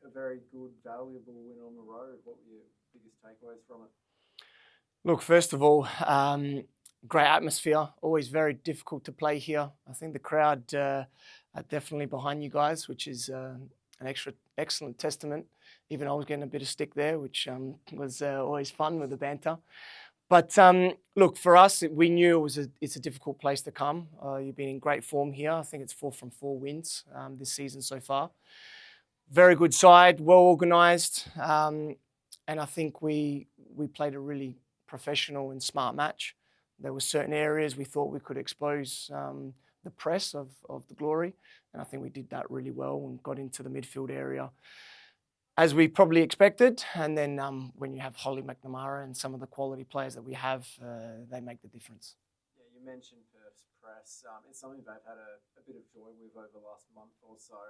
a very good, valuable win on the road. What were your biggest takeaways from it? Look, first of all, great atmosphere. Always very difficult to play here. I think the crowd are definitely behind you guys, which is an excellent testament. Even I was getting a bit of stick there, which was always fun with the banter. But look, for us, we knew it's a difficult place to come. You've been in great form here. I think it's 4 from 4 wins this season so far. Very good side, well organised, and I think we played a really professional and smart match. There were certain areas we thought we could expose the press of the Glory, and I think we did that really well and got into the midfield area as we probably expected. And then when you have McNamara and some of the quality players that we have, they make the difference. Yeah, you mentioned Perth's press. It's something they've had a bit of joy with over the last month or so,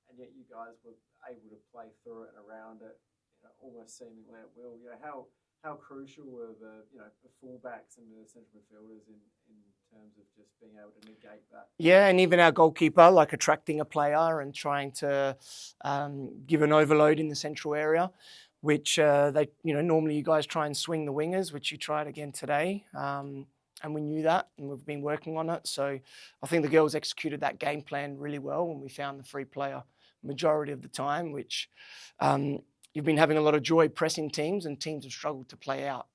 and yet you guys were able to play through it and around it, almost seemingly at will. How crucial were the fullbacks and the central midfielders in terms of just being able to negate that? Yeah, and even our goalkeeper, like attracting a player and trying to give an overload in the central area, which normally you guys try and swing the wingers, which you tried again today. And we knew that, and we've been working on it. So I think the girls executed that game plan really well, and we found the free player majority of the time, which you've been having a lot of joy pressing teams, and teams have struggled to play out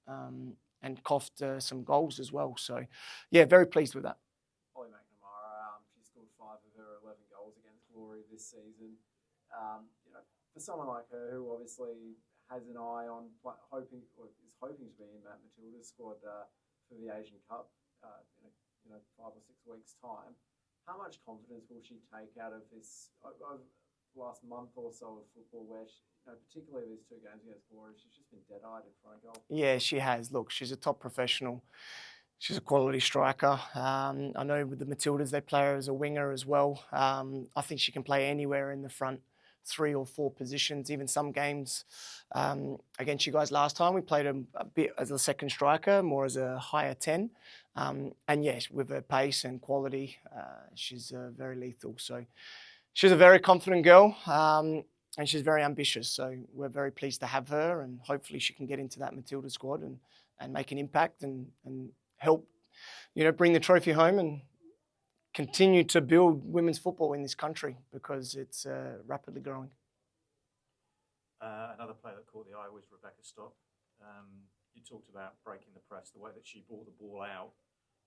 and coughed some goals as well. So, yeah, very pleased with that. McNamara, she scored 5 of her 11 goals against Glory this season. For someone like her, who obviously has an eye on is hoping to be in that Matilda squad for the Asian Cup in 5 or 6 weeks' time, how much confidence will she take out of this last month or so of football, where particularly these 2 games against Glory, she's just been dead-eyed in front of goal? Yeah, she has. Look, she's a top professional. She's a quality striker. I know with the Matildas, they play her as a winger as well. I think she can play anywhere in the front 3 or 4 positions. Even some games against you guys last time, we played her a bit as a second striker, more as a higher 10. And yes, with her pace and quality, she's very lethal. So she's a very confident girl, and she's very ambitious. So we're very pleased to have her, and hopefully she can get into that Matilda squad and make an impact and help, bring the trophy home and continue to build women's football in this country, because it's rapidly growing. Another player that caught the eye was Rebekah Stott. You talked about breaking the press, the way that she brought the ball out,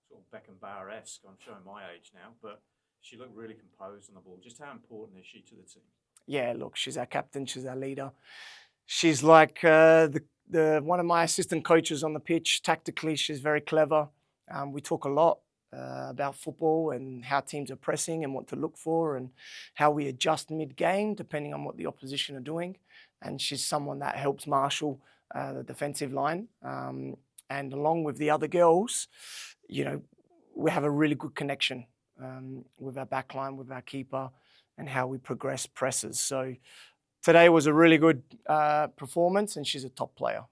sort of Beckenbauer-esque. I'm showing my age now, but she looked really composed on the ball. Just how important is she to the team? Yeah, look, she's our captain. She's our leader. She's like one of my assistant coaches on the pitch. Tactically, she's very clever. We talk a lot about football and how teams are pressing and what to look for and how we adjust mid-game depending on what the opposition are doing. And she's someone that helps marshal the defensive line. And along with the other girls, we have a really good connection with our backline, with our keeper, and how we progress presses. So today was a really good performance, and she's a top player.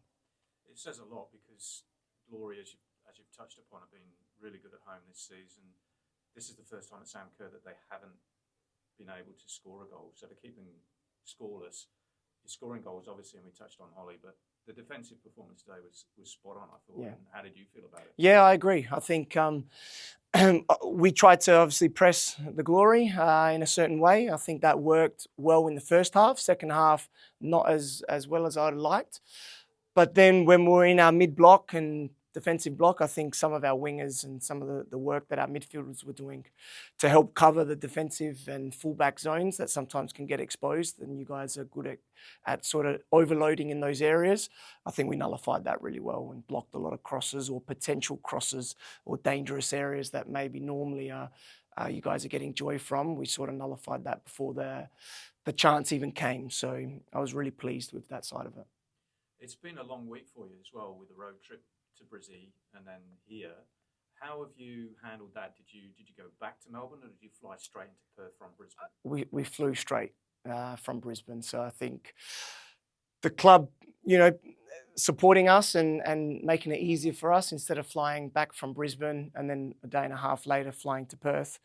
It says a lot, because Glory, as you've touched upon, have been really good at home this season. This is the first time at Sam Kerr that they haven't been able to score a goal. So to keep them scoreless, you're scoring goals, obviously, and we touched on Holly, but the defensive performance today was spot on, I thought. Yeah. And how did you feel about it? Yeah, I agree. I think we tried to obviously press the Glory in a certain way. I think that worked well in the first half. Second half, not as well as I'd liked. But then when we're in our mid-block and defensive block, I think some of our wingers and some of the work that our midfielders were doing to help cover the defensive and fullback zones that sometimes can get exposed, and you guys are good at sort of overloading in those areas. I think we nullified that really well and blocked a lot of crosses or potential crosses or dangerous areas that maybe normally you guys are getting joy from. We sort of nullified that before the chance even came. So I was really pleased with that side of it. It's been a long week for you as well, with the road trip to Brizzy and then here. How have you handled that? Did you go back to Melbourne, or did you fly straight into Perth from Brisbane? We flew straight from Brisbane. So I think the club, supporting us and making it easier for us, instead of flying back from Brisbane and then a day and a half later flying to Perth,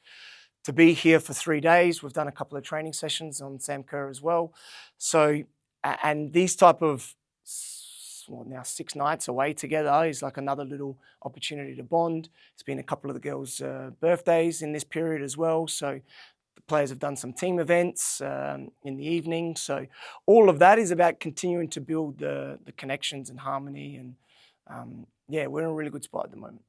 to be here for 3 days. We've done a couple of training sessions on Sam Kerr as well. So, and these type of, well, now 6 nights away together is like another little opportunity to bond. It's been a couple of the girls' birthdays in this period as well. So the players have done some team events in the evening. So all of that is about continuing to build the connections and harmony. And yeah, we're in a really good spot at the moment.